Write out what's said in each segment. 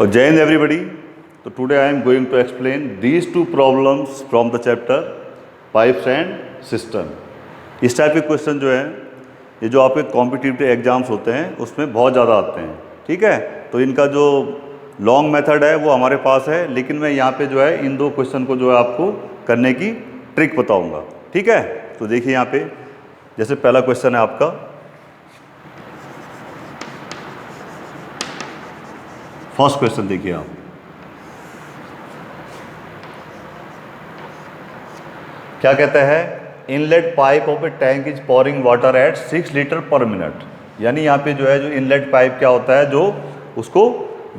और जय हिंद एवरीबॉडी। तो today I am going to explain these two problems from the chapter pipes and system. इस type के क्वेश्चन जो है ये जो आपके कॉम्पिटिटिव एग्जाम्स होते हैं उसमें बहुत ज़्यादा आते हैं। ठीक है, तो इनका जो लॉन्ग मेथड है वो हमारे पास है, लेकिन मैं यहाँ पे जो है इन दो क्वेश्चन को जो है आपको करने की ट्रिक बताऊँगा। ठीक है, तो देखिए यहाँ पे जैसे पहला क्वेश्चन है आपका, फर्स्ट क्वेश्चन देखिए आप। क्या कहता है, inlet pipe of a tank is pouring water at 6 litre पर मिनट। यानी यहाँ पे जो है जो इनलेट पाइप क्या होता है, जो उसको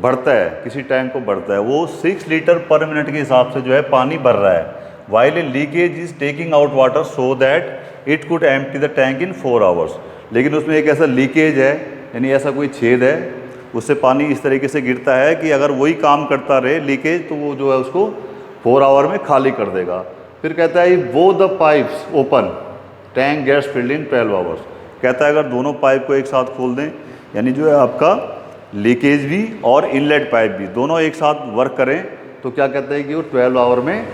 भरता है, किसी टैंक को भरता है, वो 6 लीटर पर मिनट के हिसाब से जो है पानी भर रहा है। While a leakage is taking out water so that it could empty the tank in 4 hours. लेकिन उसमें एक ऐसा लीकेज है, यानी ऐसा कोई छेद है, उससे पानी इस तरीके से गिरता है कि अगर वही काम करता रहे लीकेज, तो वो जो है उसको 4 आवर में खाली कर देगा। फिर कहता है वो the pipes open tank gets filled in 12 hours. कहता है अगर दोनों पाइप को एक साथ खोल दें, यानी जो है आपका लीकेज भी और इनलेट पाइप भी दोनों एक साथ वर्क करें, तो क्या कहता है कि वो 12 आवर में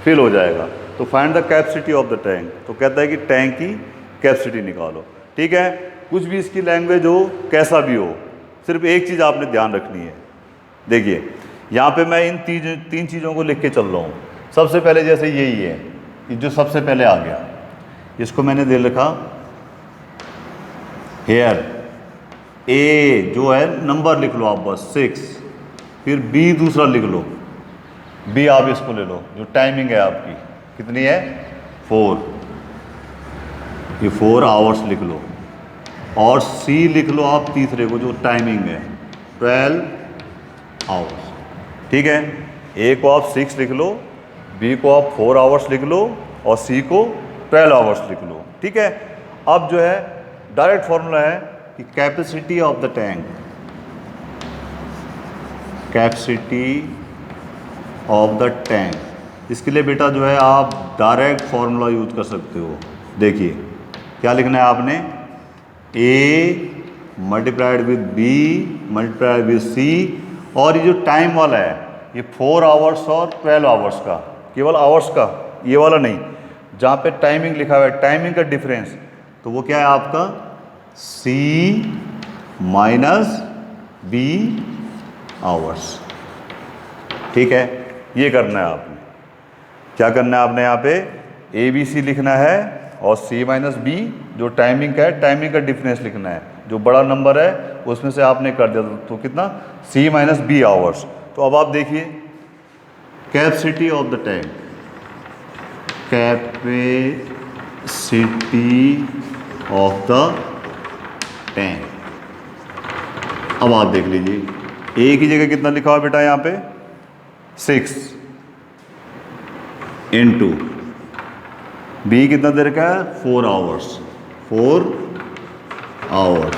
फिल हो जाएगा। तो find the capacity of the tank. तो कहता है कि टैंक की कैपेसिटी निकालो। ठीक है, कुछ भी इसकी लैंग्वेज हो, कैसा भी हो, सिर्फ एक चीज़ आपने ध्यान रखनी है। देखिए यहाँ पे मैं इन तीन चीज़ों को लिख के चल रहा हूँ। सबसे पहले जैसे यही है, ये जो सबसे पहले आ गया, इसको मैंने दे रखा हेयर ए, जो है नंबर लिख लो आप बस 6। फिर बी दूसरा लिख लो, बी आप इसको ले लो, जो टाइमिंग है आपकी कितनी है 4, ये 4 आवर्स लिख लो। और सी लिख लो आप तीसरे को, जो टाइमिंग है 12 आवर्स। ठीक है, ए को आप 6 लिख लो, बी को आप 4 आवर्स लिख लो, और सी को 12 आवर्स लिख लो। ठीक है, अब जो है डायरेक्ट फॉर्मूला है कि capacity of the tank, capacity of the tank, इसके लिए बेटा जो है आप डायरेक्ट फॉर्मूला यूज कर सकते हो। देखिए क्या लिखना है आपने, A multiplied with B multiplied with C, और ये जो टाइम वाला है ये 4 आवर्स और 12 आवर्स का, केवल आवर्स का, ये वाला नहीं, जहाँ पे टाइमिंग लिखा हुआ है, टाइमिंग का डिफरेंस, तो वो क्या है आपका C माइनस B आवर्स। ठीक है, ये करना है आपने। क्या करना है आपने, यहाँ पे ABC लिखना है और C माइनस B जो टाइमिंग का है, टाइमिंग का डिफरेंस लिखना है। जो बड़ा नंबर है उसमें से आपने कर दिया, तो कितना C माइनस B आवर्स। तो अब आप देखिए capacity of the tank, capacity of the tank. अब आप देख लीजिए, ए की जगह कितना लिखा हुआ बेटा यहाँ पे 6 इंटू बी कितना दे रखा है 4 आवर्स, 4 आवर्स।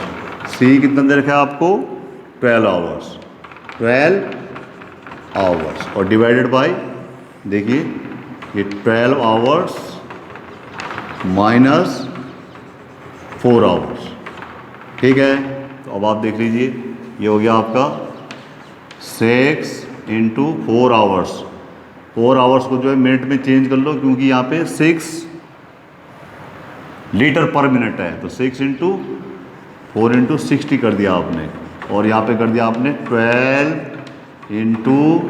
सी कितना दे रखा है आपको 12 आवर्स, 12 आवर्स, और डिवाइडेड बाय, देखिए ये 12 आवर्स माइनस 4 आवर्स। ठीक है, तो अब आप देख लीजिए ये हो गया आपका 6 इंटू 4 आवर्स। 4 आवर्स को जो है मिनट में चेंज कर लो, क्योंकि यहाँ पे 6 लीटर पर मिनट है, तो 6 इंटू 4 इंटू 60 कर दिया आपने, और यहाँ पे कर दिया आपने 12 इंटू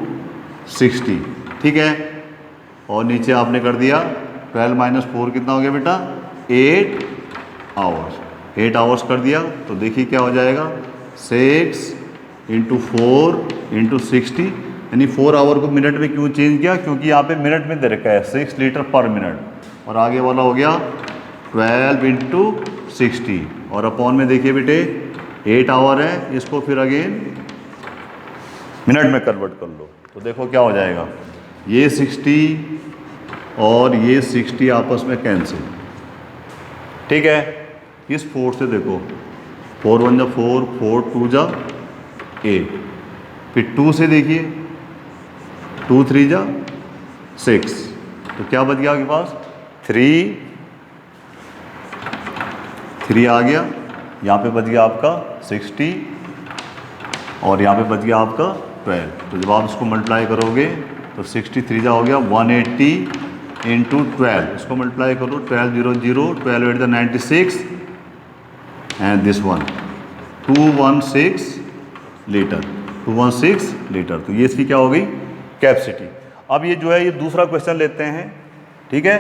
60। ठीक है, और नीचे आपने कर दिया 12 माइनस 4 कितना हो गया बेटा 8 आवर्स। 8 आवर्स कर दिया, तो देखिए क्या हो जाएगा 6 इंटू 4 इंटू 60, यानी 4 आवर को मिनट में क्यों चेंज किया, क्योंकि यहाँ पे मिनट में दे रखा है 6 लीटर पर मिनट, और आगे वाला हो गया 12 इंटू 60, और अपॉन में देखिए बेटे 8 आवर है, इसको फिर अगेन मिनट में कन्वर्ट कर लो, तो देखो क्या हो जाएगा, ये 60 और ये 60 आपस में कैंसिल। ठीक है, इस 4 से देखो 4 1 जा 4, 4 2 जा 8, फिर 2 से देखिए 2 3 जा 6, तो क्या बच गया आपके पास 3 आ गया, यहाँ पे बच गया आपका 60 और यहाँ पे बच गया आपका 12। तो जब आप इसको मल्टीप्लाई करोगे तो 63 हो गया 180 इंटू 12। इसको मल्टीप्लाई करो 12 0 0, 12 8 96 and this one 216 litre, 216 litre. तो ये इसकी क्या हो गई कैपेसिटी। अब ये जो है ये दूसरा क्वेश्चन लेते हैं, ठीक है।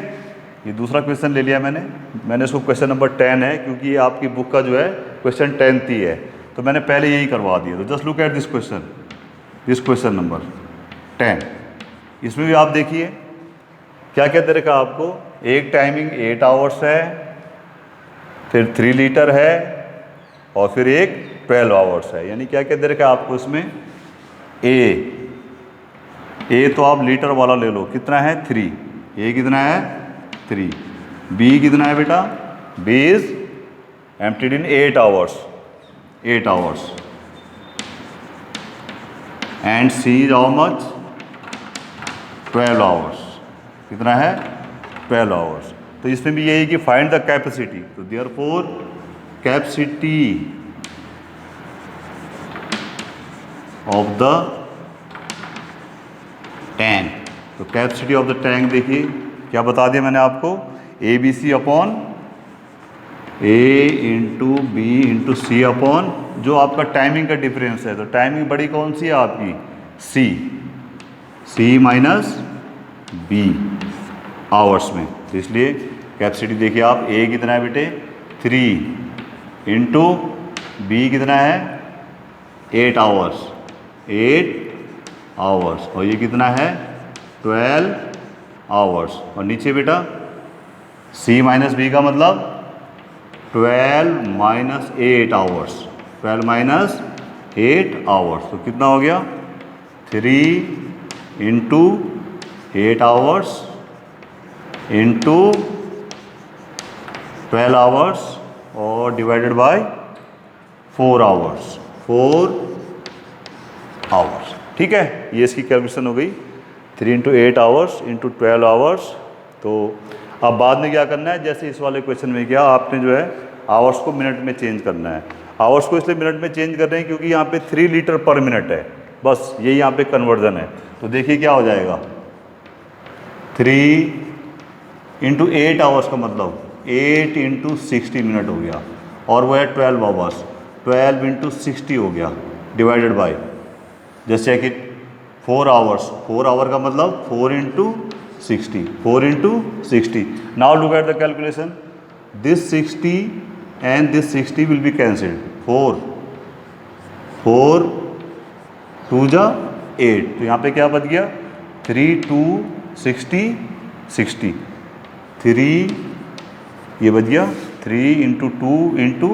ये दूसरा क्वेश्चन ले लिया मैंने इसको क्वेश्चन नंबर 10 है, क्योंकि ये आपकी बुक का जो है क्वेश्चन 10th ही है, तो मैंने पहले यही करवा दिया। तो just look at this question number 10। इसमें भी आप देखिए क्या क्या दे रखा आपको। एक टाइमिंग 8 आवर्स है, फिर 3 लीटर है, और फिर एक 12 आवर्स है। यानी क्या क्या दे रखा आपको इसमें। ए तो आप लीटर वाला ले लो, कितना है 3। ए कितना है 3। बी कितना है बेटा, B is emptied in 8 hours, 8 hours. And C is how much 12 hours. कितना है 12 आवर्स। तो इसमें भी यही कि फाइंड द कैपेसिटी। तो therefore capacity of the tank. तो कैपेसिटी ऑफ द टैंक देखिए क्या बता दिया मैंने आपको, A B C upon A into B into C upon जो आपका टाइमिंग का डिफरेंस है। तो टाइमिंग बड़ी कौन सी है आपकी, सी माइनस बी आवर्स में। तो इसलिए कैपेसिटी देखिए आप, ए कितना है बेटे 3 इंटू बी कितना है 8 आवर्स, 8 आवर्स, और ये कितना है 12 आवर्स। और नीचे बेटा सी माइनस बी का मतलब 12 माइनस 8 आवर्स, 12 माइनस 8 आवर्स। तो कितना हो गया 3 इंटू 8 आवर्स इंटू 12 आवर्स और डिवाइडेड बाय 4 आवर्स, 4 आवर्स। ठीक है, ये इसकी कैलकुलेशन हो गई 3 इंटू 8 आवर्स इंटू 12 आवर्स। तो अब बाद में क्या करना है, जैसे इस वाले क्वेश्चन में किया आपने जो है आवर्स को मिनट में चेंज करना है। आवर्स को इसलिए मिनट में चेंज कर रहे हैं क्योंकि यहाँ पे 3 लीटर पर मिनट है, बस यही यहाँ पे कन्वर्जन है। तो देखिए क्या हो जाएगा 3 इंटू 8 आवर्स का मतलब 8 इंटू 60 मिनट हो गया, और वो है 12 आवर्स, 12 इंटू 60 हो गया डिवाइडेड बाई, जैसे कि 4 आवर्स, 4 आवर का मतलब 4 into 60, 4 into 60। Now look at the calculation, this 60 and this 60 will be cancelled, 4 2 जा 8। तो यहाँ पे क्या बच गया 3 2 60 60, 3 ये बच गया 3 इंटू 2 इंटू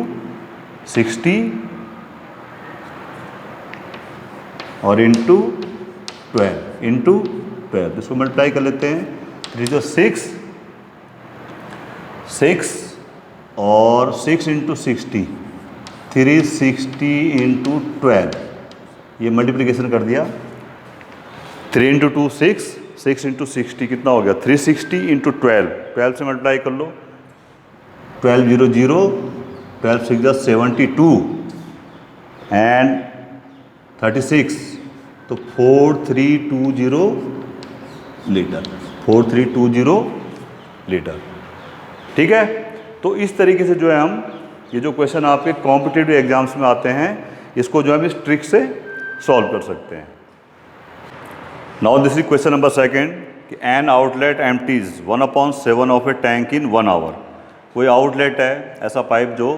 60 और इंटू 12 इंटू 12। इसको मल्टीप्लाई कर लेते हैं, 3 जो 6 और 6 इंटू 60, 360 इंटू 12, ये मल्टीप्लिकेशन कर दिया। 3 इंटू 2 6 इंटू 60 कितना हो गया 360 इंटू 12 से मल्टीप्लाई कर लो, 12 0 0, 12 6 जा 72 एंड 36, तो 4320 लीटर, 4320 लीटर। ठीक है, तो इस तरीके से जो है हम ये जो क्वेश्चन आपके कॉम्पिटिटिव एग्जाम्स में आते हैं इसको जो है हम इस ट्रिक से सॉल्व कर सकते हैं। Now this is question number 2 कि an outlet empties 1/7 of a tank in 1 hour. कोई आउटलेट है, ऐसा पाइप जो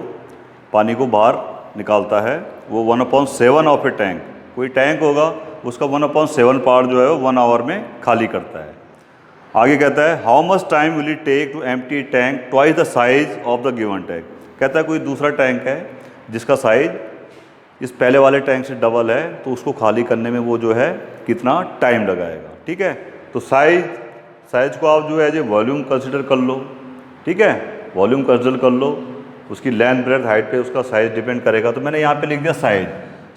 पानी को बाहर निकालता है, वो 1/7 ऑफ ए टैंक, कोई टैंक होगा उसका 1/7 पार्ट जो है वो 1 आवर में खाली करता है। आगे कहता है how much time will it take to empty tank twice the size of the given tank. कहता है कोई दूसरा टैंक है जिसका साइज इस पहले वाले टैंक से डबल है, तो उसको खाली करने में वो जो है कितना टाइम लगाएगा। ठीक है, तो साइज को आप जो है जो वॉल्यूम कंसिडर कर लो। ठीक है, वॉल्यूम कंसिडर कर लो, उसकी लेंथ ब्रेथ हाइट पे उसका साइज डिपेंड करेगा। तो मैंने यहाँ पे लिख दिया साइज।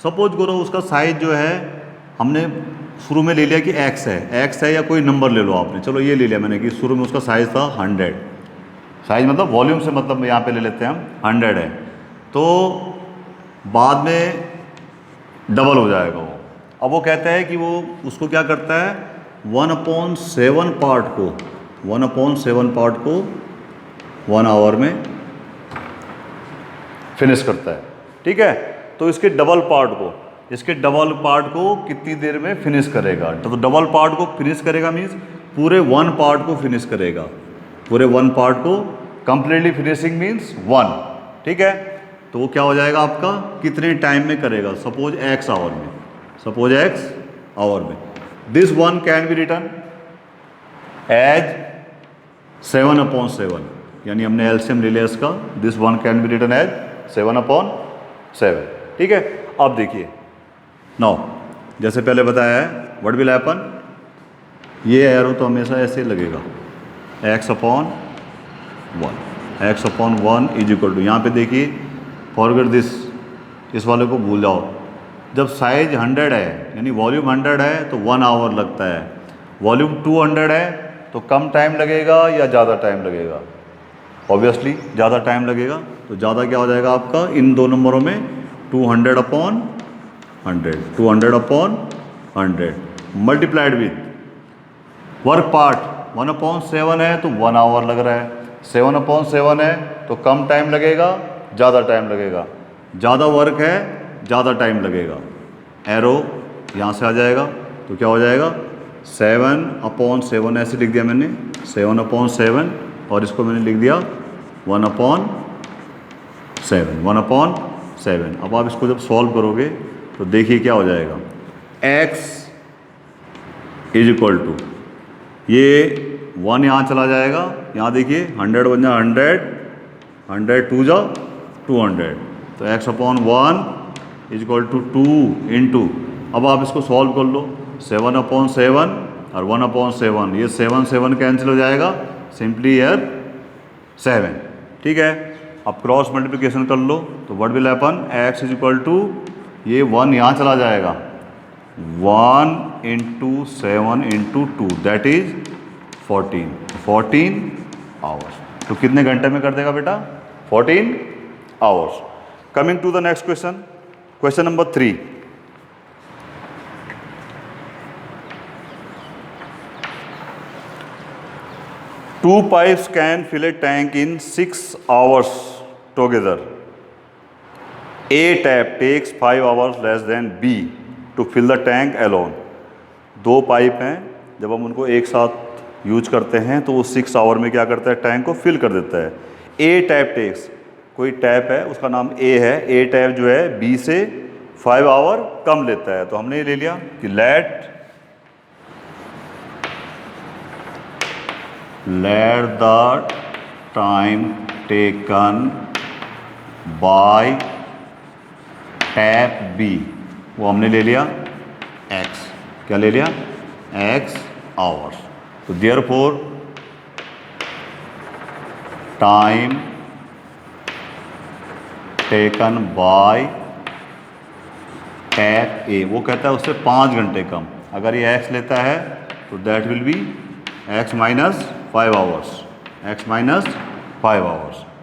सपोज करो उसका साइज जो है हमने शुरू में ले लिया कि x है या कोई नंबर ले लो आपने, चलो ये ले लिया मैंने कि शुरू में उसका साइज़ था 100, साइज मतलब वॉल्यूम से मतलब यहाँ पे ले लेते हैं हम 100 है, तो बाद में डबल हो जाएगा वो। अब वो कहता है कि वो उसको क्या करता है, 1/7 पार्ट को 1/7 पार्ट को 1 आवर में फिनिश करता है। ठीक है, तो इसके डबल पार्ट को कितनी देर में फिनिश करेगा। तो डबल पार्ट को फिनिश करेगा मीन्स पूरे 1 पार्ट को फिनिश करेगा, पूरे 1 पार्ट को कंप्लीटली फिनिशिंग मीन्स 1। ठीक है, तो वो क्या हो जाएगा आपका, कितने टाइम में करेगा, सपोज x आवर में। This one can be written as 7/7, यानी हमने एलसीएम ले लिया इसका। This one can be written as 7/7। ठीक है, अब देखिए नाउ, जैसे पहले बताया है, व्हाट विल हैपन, ये एरो तो हमेशा ऐसे लगेगा, x/1 इज इक्वल टू, यहाँ पे देखिए फॉरगेट दिस, इस वाले को भूल जाओ। जब साइज 100 है यानी वॉल्यूम 100 है तो 1 आवर लगता है, वॉल्यूम 200 है तो कम टाइम लगेगा या ज़्यादा टाइम लगेगा, ऑब्वियसली ज़्यादा टाइम लगेगा। तो ज़्यादा क्या हो जाएगा आपका इन दो नंबरों में, 200/100 मल्टीप्लाइड विथ वर्क पार्ट 1/7 है तो 1 आवर लग रहा है, 7/7 है तो कम टाइम लगेगा ज़्यादा टाइम लगेगा, ज़्यादा वर्क है ज़्यादा टाइम लगेगा। एरो यहाँ से आ जाएगा तो क्या हो जाएगा, 7/7 ऐसे लिख दिया मैंने, 7/7, और इसको मैंने लिख दिया 1/7। अब आप इसको जब सॉल्व करोगे तो देखिए क्या हो जाएगा, x इज इक्वल टू, ये 1 यहाँ चला जाएगा, यहाँ देखिए 100 बन जाए 100 2 जा 200, तो x/1 is equal to 2 into, अब आप इसको सॉल्व कर लो, 7/7 और 1/7, ये 7 कैंसिल हो जाएगा, सिंपली ईयर 7। ठीक है, अब क्रॉस मल्टीप्लिकेशन कर लो तो what will happen, x is equal to, ये 1 यहाँ चला जाएगा, 1 into 7 into 2 that is 14 hours. तो कितने घंटे में कर देगा बेटा, 14 hours. Coming to the next question, question number 3। Two pipes can fill a tank in 6 hours together. A tap takes 5 hours less than B to fill the tank alone. 2 pipe हैं, जब हम उनको एक साथ यूज करते हैं तो वो 6 आवर में क्या करता है, टैंक को फिल कर देता है। A टैप टेक्स, कोई टैप है उसका नाम A है, A टैप जो है B से 5 आवर कम लेता है, तो हमने ये ले लिया कि let the time taken by tap B, वो हमने ले लिया x, क्या ले लिया, x आवर्स। तो therefore time taken by tap A, वो कहता है उससे 5 घंटे कम। अगर ये x लेता है तो that will be x minus 5 hours.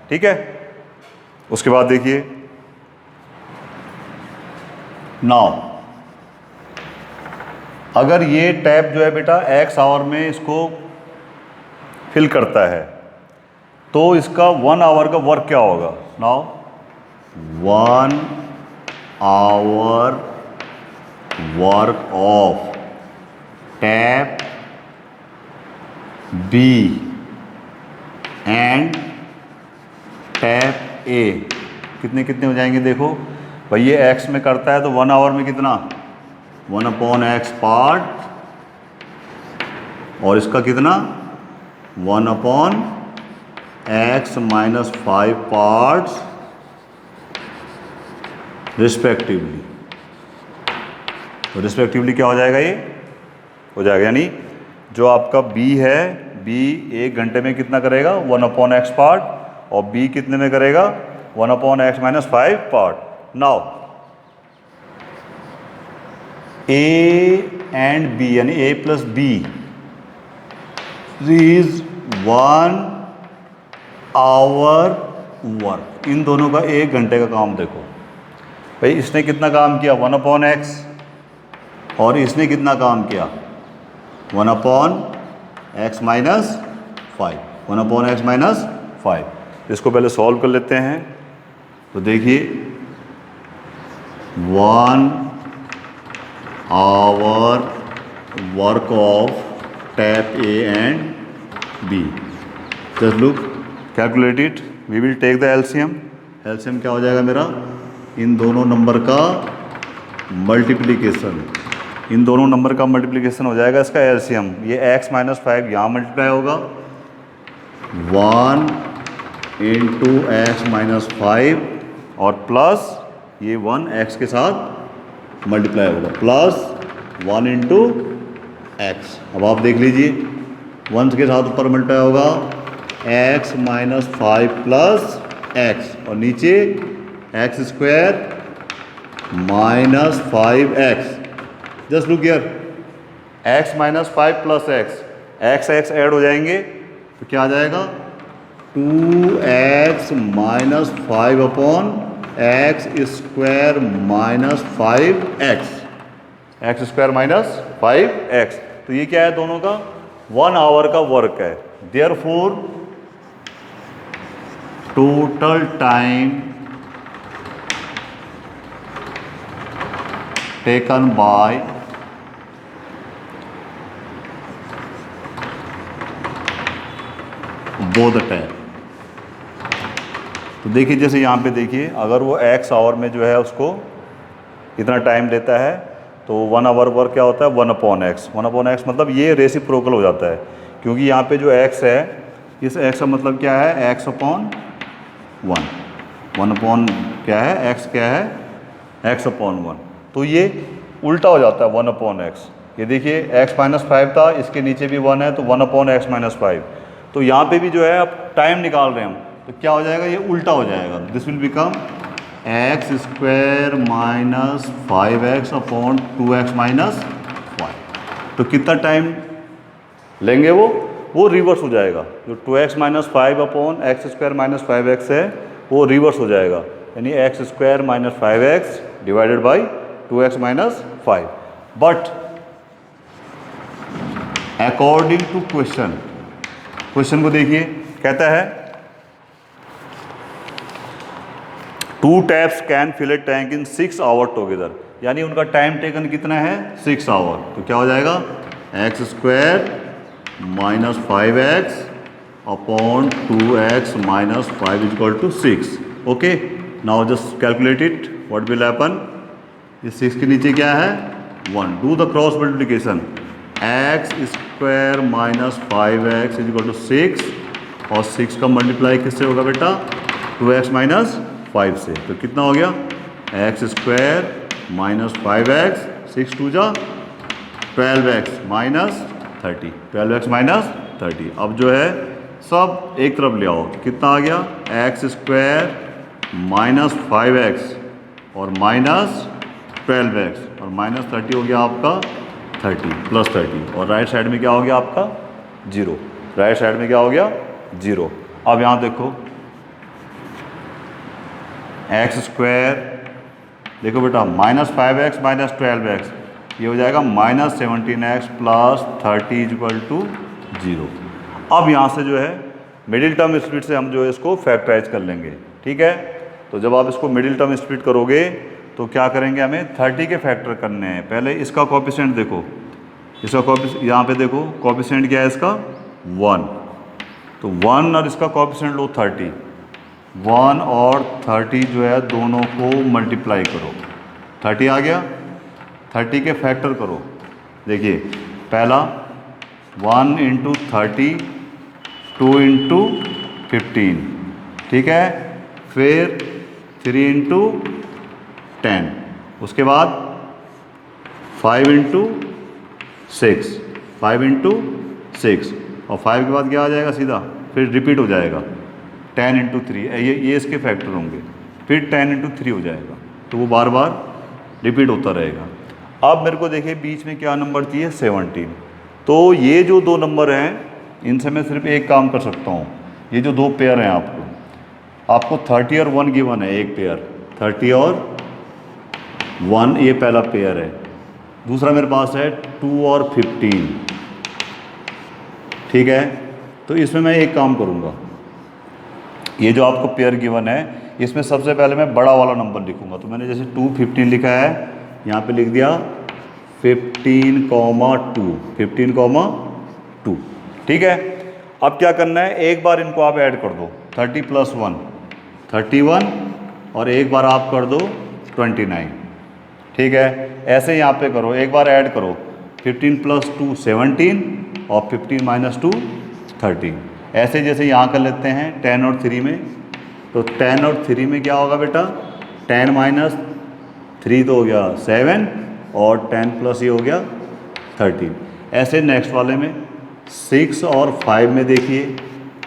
ठीक है, उसके बाद देखिए नाउ, अगर ये टैप जो है बेटा x आवर में इसको फिल करता है तो इसका 1 आवर का वर्क क्या होगा। Now 1 hour work of tap B and tap A कितने कितने हो जाएंगे, देखो भाई ये x में करता है तो 1 आवर में कितना, 1/x पार्ट, और इसका कितना 1/x माइनस 5 पार्ट्स रिस्पेक्टिवली। तो रिस्पेक्टिवली क्या हो जाएगा, ये हो जाएगा, यानी जो आपका B है, B 1 घंटे में कितना करेगा, 1/x पार्ट, और B कितने में करेगा, 1/x minus 5 part. Now A and B यानी A plus B is 1 hour work, इन दोनों का 1 घंटे का काम। देखो भाई इसने कितना काम किया, 1/x और इसने कितना काम किया, 1/x माइनस 5, 1/x माइनस 5। इसको पहले सॉल्व कर लेते हैं। तो देखिए 1 hour work of tap A and B, just look calculate it, we will take the LCM. LCM क्या हो जाएगा मेरा, इन दोनों नंबर का मल्टीप्लिकेशन, इन दोनों नंबर का मल्टीप्लिकेशन हो जाएगा इसका एलसीएम। ये x माइनस 5 यहाँ मल्टीप्लाई होगा, 1 इंटू एक्स माइनस 5 और प्लस ये 1 x के साथ मल्टीप्लाई होगा, प्लस 1 इंटू एक्स। अब आप देख लीजिए 1 के साथ ऊपर मल्टीप्लाई होगा x माइनस 5 प्लस एक्स और नीचे x square minus 5x। Just look here, x minus 5 plus x, x add हो जाएंगे तो क्या आ जाएगा, 2x minus 5 upon x square minus 5x, x square minus 5x। तो ये क्या है, दोनों का 1 आवर का वर्क है। Therefore total time taken by both tap. तो देखिए जैसे यहाँ पे देखिए, अगर वो x आवर में जो है उसको इतना टाइम लेता है तो 1 आवर वर्क क्या होता है, 1/x। 1/x मतलब ये रेसिप्रोकल हो जाता है, क्योंकि यहाँ पे जो x है, इस x का मतलब क्या है, x/1, 1 क्या है, x क्या है, x/1। तो ये उल्टा हो जाता है 1/x। ये देखिए x माइनस 5 था, इसके नीचे भी 1 है तो 1/x माइनस 5। तो यहाँ पे भी जो है अब टाइम निकाल रहे हैं हम, तो क्या हो जाएगा, ये उल्टा हो जाएगा। This will become x square minus 5x upon 2x minus 5। तो कितना टाइम लेंगे वो रिवर्स हो जाएगा। जो 2x minus 5 upon x square minus 5x है वो रिवर्स हो जाएगा, यानी x square minus 5x divided by 2x minus 5। But according to question को देखिए, कहता है 2 taps can fill a tank in 6 hour together, यानी उनका टाइम टेकन कितना है, 6 आवर। तो क्या हो जाएगा, x square minus 5x upon 2x minus 5 is equal to 6। Okay, now just calculate it, what will happen. ये 6 के नीचे क्या है, 1। Do the cross multiplication, x square minus 5x is equal to 6 और 6 का मल्टीप्लाई किससे होगा बेटा, 2x माइनस 5 से। तो कितना हो गया, एक्स स्क्वायर माइनस 5x, 6 2 जा 12x माइनस 30, 12x माइनस 30। अब जो है सब एक तरफ ले आओ, कितना आ गया, एक्स स्क्वायर माइनस 5x और माइनस 12x और माइनस 30 हो गया आपका 30 प्लस 30, और राइट साइड में क्या हो गया आपका 0, राइट साइड में क्या हो गया 0। अब यहाँ देखो एक्स स्क्वायर, देखो बेटा माइनस 5x माइनस 12x, ये हो जाएगा minus 17x plus 30 is equal to 0। अब यहाँ से जो है मिडिल टर्म स्प्लिट से हम जो है इसको फैक्टराइज कर लेंगे, ठीक है। तो जब आप इसको मिडिल टर्म स्प्लिट करोगे तो क्या करेंगे, हमें 30 के फैक्टर करने हैं। पहले इसका कोएफिशिएंट देखो, इसका कोएफिशिएंट यहाँ पे देखो, कोएफिशिएंट क्या है इसका 1, तो 1 और इसका कोएफिशिएंट लो 30, 1 और 30 जो है दोनों को मल्टीप्लाई करो, 30 आ गया, 30 के फैक्टर करो। देखिए पहला 1 इंटू 30, 2 इंटू 15, ठीक है, फिर 3 इंटू 10, उसके बाद 5 इंटू 6, 5 इंटू 6 और 5 के बाद क्या आ जाएगा सीधा, फिर रिपीट हो जाएगा 10 इंटू 3, ये इसके फैक्टर होंगे, फिर 10 इंटू 3 हो जाएगा, तो वो बार बार रिपीट होता रहेगा। अब मेरे को देखिए बीच में क्या नंबर चाहिए, 17। तो ये जो दो नंबर हैं इनसे मैं सिर्फ एक काम कर सकता हूँ, ये जो दो पेयर हैं आपको 30 और 1 गिवन है, एक पेयर 30 और 1 ये पहला पेयर है, दूसरा मेरे पास है 2 और 15, ठीक है। तो इसमें मैं एक काम करूँगा, ये जो आपको पेयर गिवन है इसमें सबसे पहले मैं बड़ा वाला नंबर लिखूँगा। तो मैंने जैसे 2 15 लिखा है, यहाँ पे लिख दिया 15,2, 15,2, ठीक है। अब क्या करना है, एक बार इनको आप ऐड कर दो, 30 + 1 31, और एक बार आप कर दो 29, ठीक है। ऐसे यहाँ पे करो, एक बार ऐड करो, 15 + 2 17, और 15 - 2 13। ऐसे जैसे यहाँ कर लेते हैं 10 और 3 में, तो 10 और 3 में क्या होगा बेटा, 10 - 3 तो हो गया 7, और 10 + ये हो गया 13। ऐसे नेक्स्ट वाले में 6 और 5 में देखिए,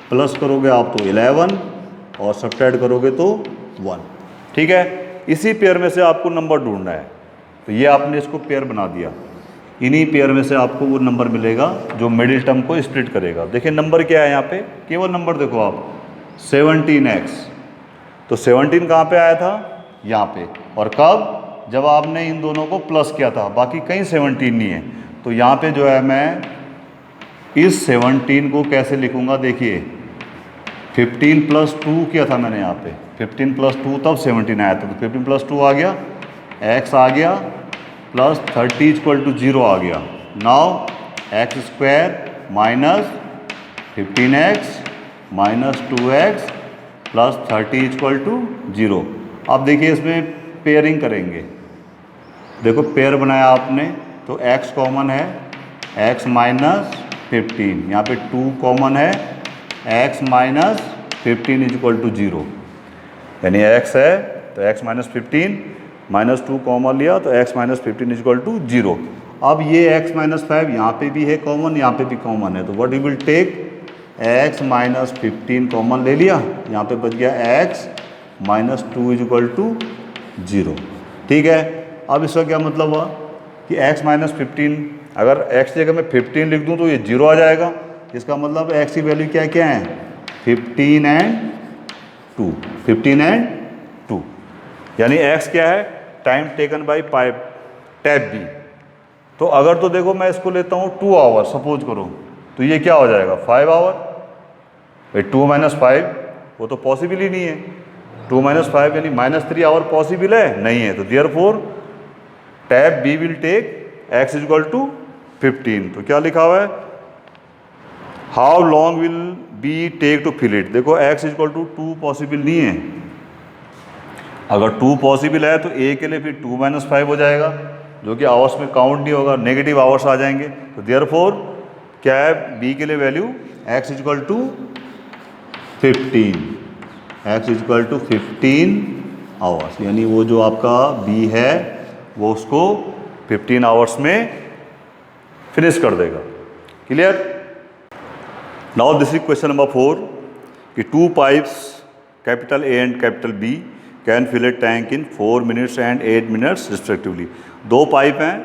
प्लस करोगे आप तो 11, और सब्ट्रैक्ट करोगे तो 1, ठीक है। इसी पेयर में से आपको नंबर ढूंढना है। तो ये आपने इसको पेयर बना दिया, इन्हीं पेयर में से आपको वो नंबर मिलेगा जो मिडिल टर्म को स्प्लिट करेगा। देखिए नंबर क्या है यहाँ पे, केवल नंबर देखो आप, 17x। तो 17 कहाँ पे आया था, यहाँ पे, और कब, जब आपने इन दोनों को प्लस किया था, बाकी कहीं 17 नहीं है। तो यहाँ पे जो है मैं इस 17 को कैसे लिखूँगा, देखिए 15 + 2 किया था मैंने यहाँ पे, 15 + 2 तब 17 आया था, तो 15 + 2 आ गया, x आ गया, प्लस 30 = 0 आ गया। Now x² - 15x - 2x + 30 = 0। अब देखिए इसमें पेयरिंग करेंगे, देखो पेयर बनाया आपने, तो x कॉमन है, x - 15, यहाँ पे 2 कॉमन है, x - 15 = 0, यानी x है तो x - 15 -2 कॉमन लिया, तो x - 15 = 0। अब ये x - 5 यहाँ पे भी है कॉमन, यहाँ पे भी कॉमन है, तो what you will take, x - 15 common ले लिया, यहाँ पे बच गया x - 2 = 0, ठीक है। अब इसका क्या मतलब हुआ कि x - 15, अगर x की जगह मैं 15 लिख दूँ तो ये 0 आ जाएगा। इसका मतलब x की वैल्यू क्या क्या है, 15 और 2, 15 और 2, यानी x क्या है, time taken by pipe tap B. तो अगर तो देखो मैं इसको लेता हूँ 2 आवर सपोज करो, तो ये क्या हो जाएगा 5 आवर। भाई 2 - 5 वो तो पॉसिबल ही नहीं है, 2 - 5 यानी -3 आवर पॉसिबल है, नहीं है। तो therefore tap B will take x = 15। तो क्या लिखा हुआ है, how long will be take to fill it. देखो x = 2 पॉसिबल नहीं है, अगर 2 पॉसिबल है तो a के लिए फिर 2 - 5 हो जाएगा, जो कि आवर्स में काउंट नहीं होगा, नेगेटिव आवर्स आ जाएंगे। तो देयरफॉर क्या है, b के लिए वैल्यू x = 15, x = 15 आवर्स, यानी वो जो आपका b है वो उसको 15 आवर्स में फिनिश कर देगा। Clear. Now this is question number 4 कि 2 pipes capital A and capital B can fill a tank in 4 minutes and 8 minutes respectively. 2 pipe हैं,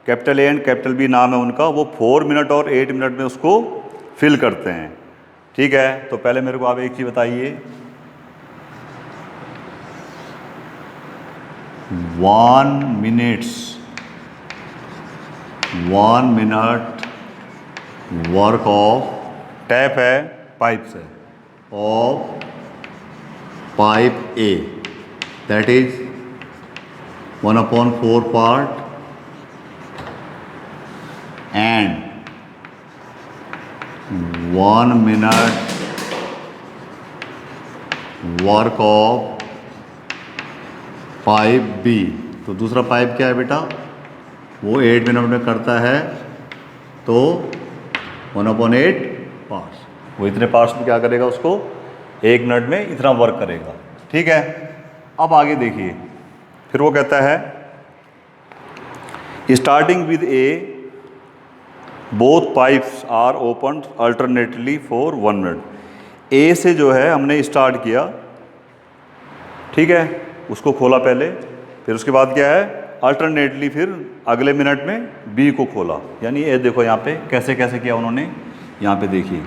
capital A and capital B नाम है उनका, वो 4 मिनट और 8 मिनट में उसको फिल करते हैं, ठीक है। तो पहले मेरे को आप एक चीज़ बताइए, 1 मिनट वर्क ऑफ टैप है, पाइप से, of pipe A, that is 1/4 part, and 1 minute work of pipe B। तो दूसरा पाइप क्या है बेटा, वो 8 मिनट में करता है, तो 1/8 पार्ट्स, वो इतने पार्ट्स में क्या करेगा, उसको 1 मिनट में इतना वर्क करेगा, ठीक है। अब आगे देखिए, फिर वो कहता है starting with A both pipes are open alternately for 1 minute. A से जो है हमने स्टार्ट किया, ठीक है, उसको खोला पहले, फिर उसके बाद क्या है, अल्टरनेटली फिर अगले मिनट में B को खोला। यानी ये देखो यहाँ पे कैसे कैसे किया उन्होंने, यहाँ पे देखिए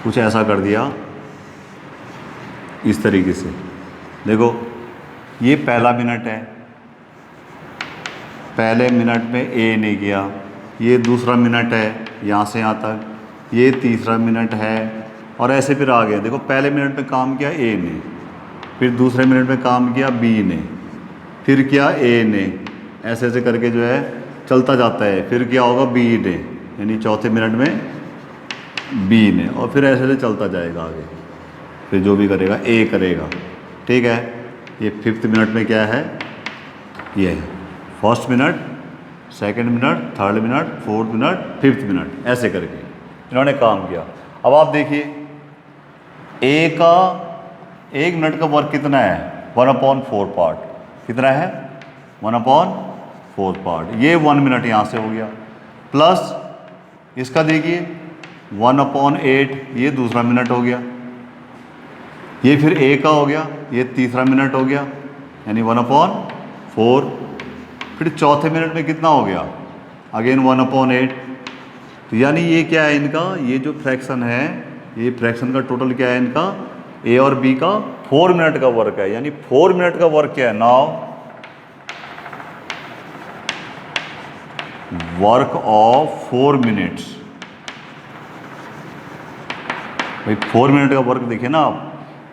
कुछ ऐसा कर दिया इस तरीके से, देखो ये पहला मिनट है, पहले मिनट में ए ने किया, ये दूसरा मिनट है यहाँ से यहाँ तक, ये तीसरा मिनट है, और ऐसे फिर आ गया। देखो पहले मिनट में काम किया ए ने, फिर दूसरे मिनट में काम किया बी ने, फिर किया ए ने, ऐसे ऐसे करके जो है चलता जाता है। फिर क्या होगा बी ने, यानी चौथे मिनट में बी ने, और फिर ऐसे ऐसे चलता जाएगा आगे, फिर जो भी करेगा ए करेगा। ठीक है, ये फिफ्थ मिनट में क्या है, ये है first minute, second minute, third minute, fourth minute, fifth minute, ऐसे करके इन्होंने काम किया। अब आप देखिए ए का 1 मिनट का वर्क कितना है, 1/4 पार्ट। कितना है, 1/4 पार्ट। ये 1 मिनट यहाँ से हो गया, प्लस इसका देखिए 1/8, ये दूसरा मिनट हो गया, ये फिर ए का हो गया, ये तीसरा मिनट हो गया, यानी 1/4। फिर चौथे मिनट में कितना हो गया, अगेन 1/8। तो यानी ये क्या है इनका, ये जो फ्रैक्शन है, ये फ्रैक्शन का टोटल क्या है इनका, ए और बी का 4 मिनट का वर्क है। यानी 4 मिनट का वर्क क्या है, नाउ वर्क ऑफ 4 मिनट्स। भाई 4 मिनट का वर्क देखिए ना आप,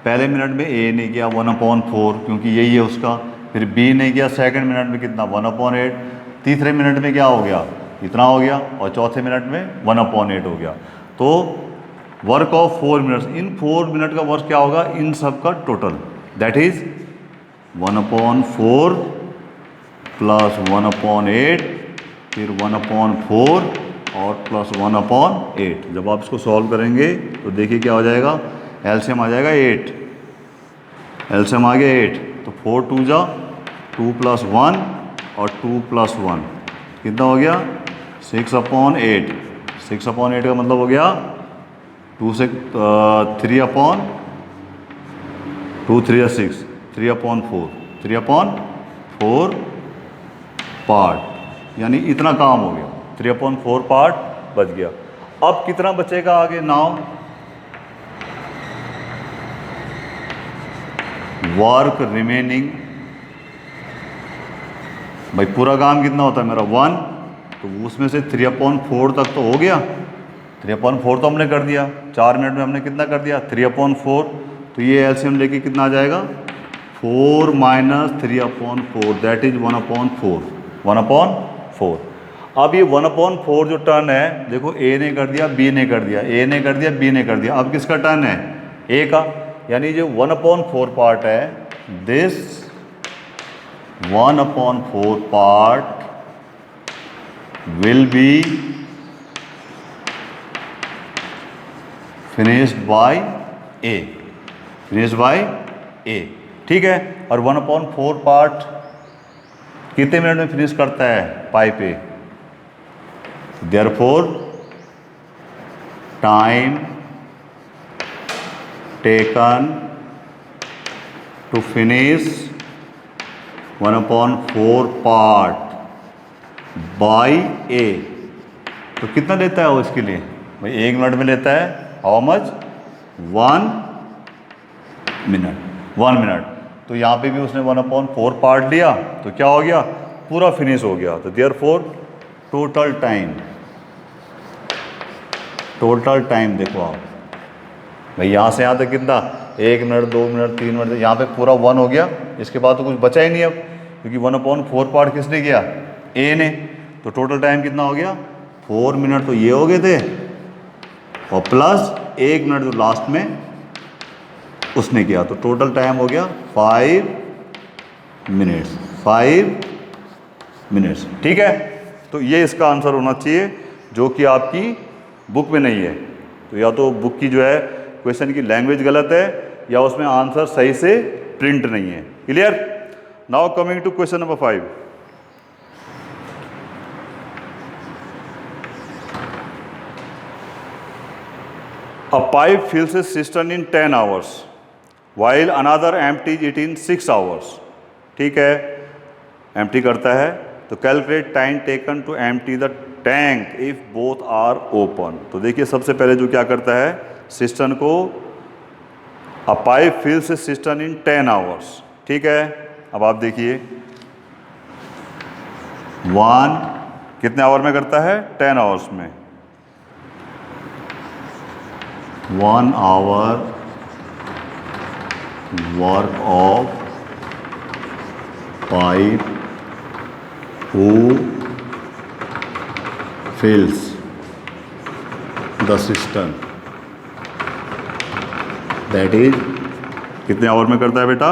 पहले मिनट में ए ने किया 1/4 क्योंकि यही है उसका, फिर बी ने किया सेकंड मिनट में कितना 1/8, तीसरे मिनट में क्या हो गया, इतना हो गया, और चौथे मिनट में 1/8 हो गया। तो work of 4 minutes, in 4 minute का वर्क क्या होगा, इन सब का टोटल, दैट इज 1/4 प्लस 1/8, फिर 1/4 और प्लस 1/8। जब आप इसको सॉल्व करेंगे तो देखिए क्या हो जाएगा, एलसीएम आ जाएगा 8, एलसीएम आ गया 8, तो 4 2 जा 2 + 1 और 2 + 1 कितना हो गया, 6/8। 6/8 का मतलब हो गया 2 से 3/2 3 6, 3/4, 3/4 पार्ट, यानी इतना काम हो गया, 3/4 पार्ट बच गया। अब कितना बचेगा आगे, नाउ वर्क रिमेनिंग। भाई पूरा काम कितना होता है मेरा 1, तो उसमें से 3/4 तक तो हो गया, 3/4 तो हमने कर दिया, 4 मिनट में हमने कितना कर दिया 3/4। तो ये एलसीएम लेके कितना आ जाएगा, 4 - 3/4, दैट इज 1/4, 1/4। अब ये 1/4 जो टर्न है, देखो ए ने कर दिया, बी ने कर दिया, ए ने कर दिया, बी ने कर दिया, अब किसका टर्न है, ए का। यानी जो 1/4 पार्ट है, this 1/4 part will be finished by A, finished by A. ठीक है, और 1/4 पार्ट कितने मिनट में फिनिश करता है pipe A, therefore time taken to finish 1/4 part by A. तो कितना लेता है वो इसके लिए, भाई 1 मिनट में लेता है, हाउ मच, 1 मिनट, 1 मिनट। तो यहाँ पे भी उसने 1/4 पार्ट लिया, तो क्या हो गया, पूरा फिनिश हो गया। तो देयरफॉर टोटल टाइम देखो आप, भाई यहाँ से यहाँ तक कितना, 1 मिनट, 2 मिनट, 3 मिनट, यहाँ पे पूरा 1 हो गया। इसके बाद तो कुछ बचा ही नहीं अब, क्योंकि 1/4 पार्ट किसने किया, ए ने। तो टोटल टाइम कितना हो गया, 4 मिनट तो ये हो गए थे, और प्लस 1 मिनट जो लास्ट में उसने किया, तो टोटल टाइम हो गया 5 मिनट्स, 5 मिनट्स। ठीक है, तो ये इसका आंसर होना चाहिए, जो कि आपकी बुक में नहीं है। तो या तो बुक की जो है क्वेश्चन की लैंग्वेज गलत है, या उसमें आंसर सही से प्रिंट नहीं है। Clear. Now coming to question number 5। A pipe fills a cistern in 10 hours while another empties it in 6 hours. ठीक है, एम्प्टी करता है, तो calculate time taken to empty the tank if both are open. तो देखिए सबसे पहले जो क्या करता है, सिस्टर्न को, a pipe fills a cistern in 10 hours. ठीक है, अब आप देखिए 1 कितने आवर में करता है? 10 आवर्स में। 1 hour work of pipe who fills the cistern, that is कितने आवर में करता है बेटा?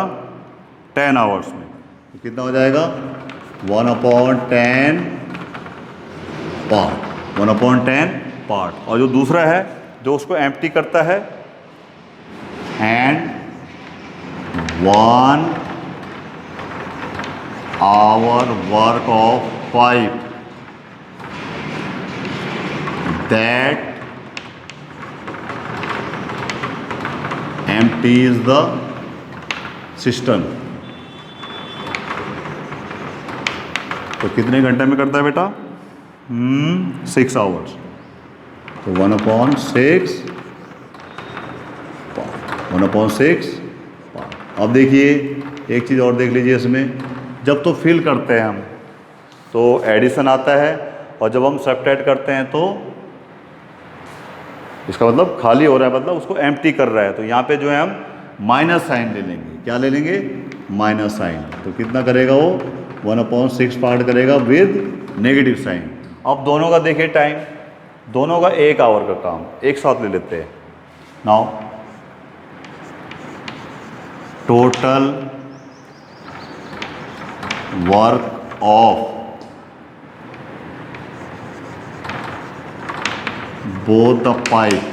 10 आवर्स में। तो कितना हो जाएगा? 1/10 पार्ट, 1/10 पार्ट। और जो दूसरा है जो उसको एम्प्टी करता है, and 1 hour work of pipe that empties the cistern। तो कितने घंटे में करता है बेटा? 6 आवर्स। तो 1/6 1/6। अब देखिए एक चीज़ और देख लीजिए इसमें, जब तो फिल करते हैं हम तो एडिशन आता है, और जब हम सब्ट्रैक्ट करते हैं तो इसका मतलब खाली हो रहा है, मतलब उसको एम्प्टी कर रहा है। तो यहाँ पे जो है हम माइनस साइन ले लेंगे। क्या ले लेंगे? Minus sign. तो कितना करेगा वो? 1/6 पार्ट करेगा विद नेगेटिव साइन। अब दोनों का देखिए टाइम, दोनों का 1 आवर का काम एक साथ ले लेते हैं। Now total work of both the pipe,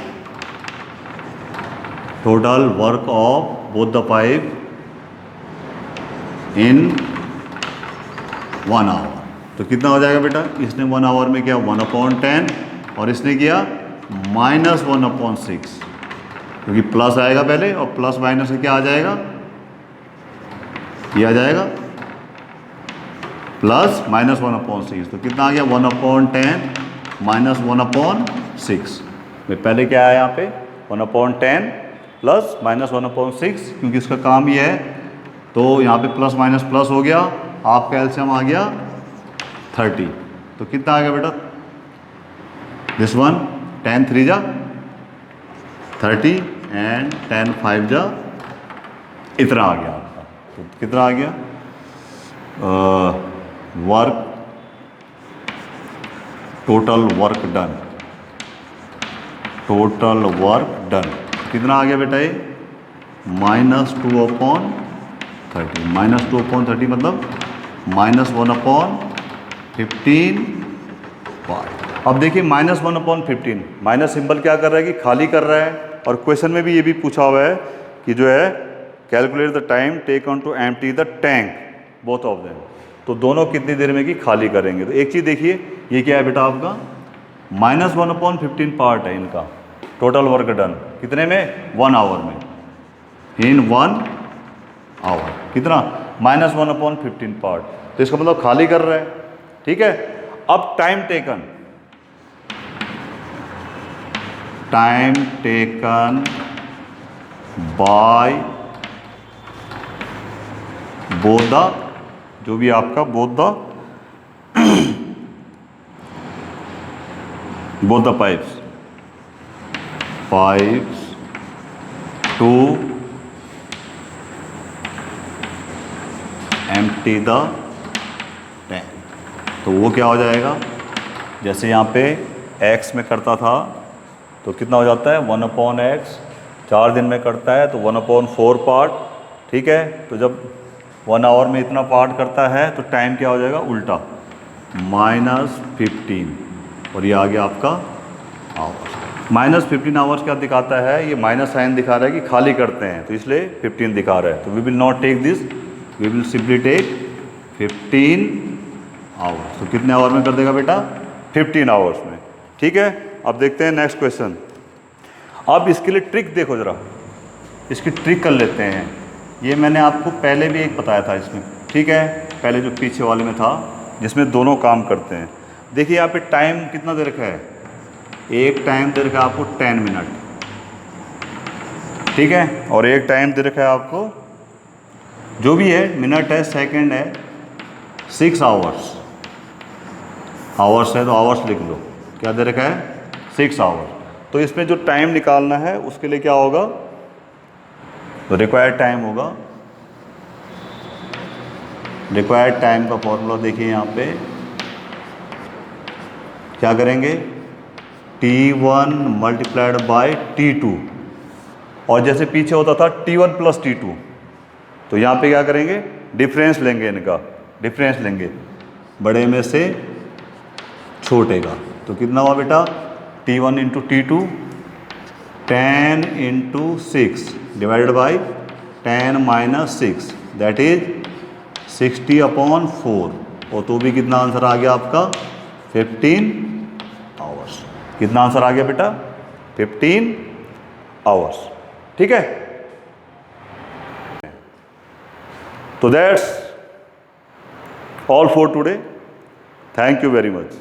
total work of both the pipe in 1 hour। तो कितना हो जाएगा बेटा? इसने 1 आवर में किया 1/10 और इसने किया -1/6, क्योंकि प्लस आएगा पहले और प्लस माइनस से क्या आ जाएगा? ये आ जाएगा प्लस -1/6। तो कितना आ गया? 1/10 -1/6 में पहले क्या है यहाँ पे? 1/10 प्लस -1/6, क्योंकि इसका काम ये है। तो यहाँ पे प्लस माइनस प्लस हो गया, आपका एलसीएम आ गया 30। तो कितना आ गया बेटा? दिस वन 10 3 जा 30 एंड 10 5 जा इतना आ गया आपका। तो कितना आ गया? Work, total work done, total work done कितना आ गया बेटा? ये -2/30, -2/30 मतलब -1/15 पार्ट। अब देखिए -1/15, माइनस सिंबल क्या कर रहा है कि खाली कर रहा है। और क्वेश्चन में भी ये भी पूछा हुआ है कि जो है calculate the time taken to empty the tank both of them. तो दोनों कितनी देर में की खाली करेंगे? तो एक चीज़ देखिए, ये क्या है बेटा? आपका -1/15 पार्ट है इनका। टोटल वर्क डन कितने में? 1 आवर में, इन 1 आवर। कितना? -1/15 पार्ट। तो इसका मतलब खाली कर रहा है, ठीक है। अब time taken, time taken by both the, जो भी आपका both the pipes to empty the tank. तो वो क्या हो जाएगा? जैसे यहाँ पे x में करता था तो कितना हो जाता है? 1/x। 4 दिन में करता है तो 1/4 पार्ट, ठीक है। तो जब 1 आवर में इतना पार्ट करता है तो टाइम क्या हो जाएगा? उल्टा -15, और ये आ गया आपका आवर्स। -15 आवर्स क्या दिखाता है? ये माइनस साइन दिखा रहा है कि खाली करते हैं, तो इसलिए 15 दिखा रहा है। तो we will not take this, we will simply take 15 hours. तो कितने आवर में कर देगा बेटा? 15 आवर्स में, ठीक है। अब देखते हैं नेक्स्ट क्वेश्चन। अब इसके लिए ट्रिक देखो ज़रा, इसकी ट्रिक कर लेते हैं। ये मैंने आपको पहले भी एक बताया था इसमें, ठीक है, पहले जो पीछे वाले में था जिसमें दोनों काम करते हैं। देखिए यहाँ पे टाइम कितना दे रखा है? एक टाइम दे रखा है आपको 10 मिनट, ठीक है, और एक टाइम दे रखा है आपको जो भी है, मिनट है, सेकंड है, 6 आवर्स। आवर्स है तो आवर्स लिख लो, क्या दे रखा है, 6 आवर्स। तो इसमें जो टाइम निकालना है उसके लिए क्या होगा, तो रिक्वायर्ड टाइम होगा, रिक्वायर्ड टाइम का फॉर्मूला देखिए यहाँ पे, क्या करेंगे, T1 मल्टीप्लाइड बाई T2, और जैसे पीछे होता था T1 प्लस T2, तो यहाँ पे क्या करेंगे, डिफरेंस लेंगे, इनका डिफरेंस लेंगे, बड़े में से छोटे का। तो कितना हुआ बेटा, T1 into T2, 10 into 6 divided by 10 minus 6, that is 60/4। और तो भी कितना आंसर आ गया आपका, 15 आवर्स। कितना आंसर आ गया बेटा, 15 आवर्स। ठीक है, तो that's all for today. Thank you very much.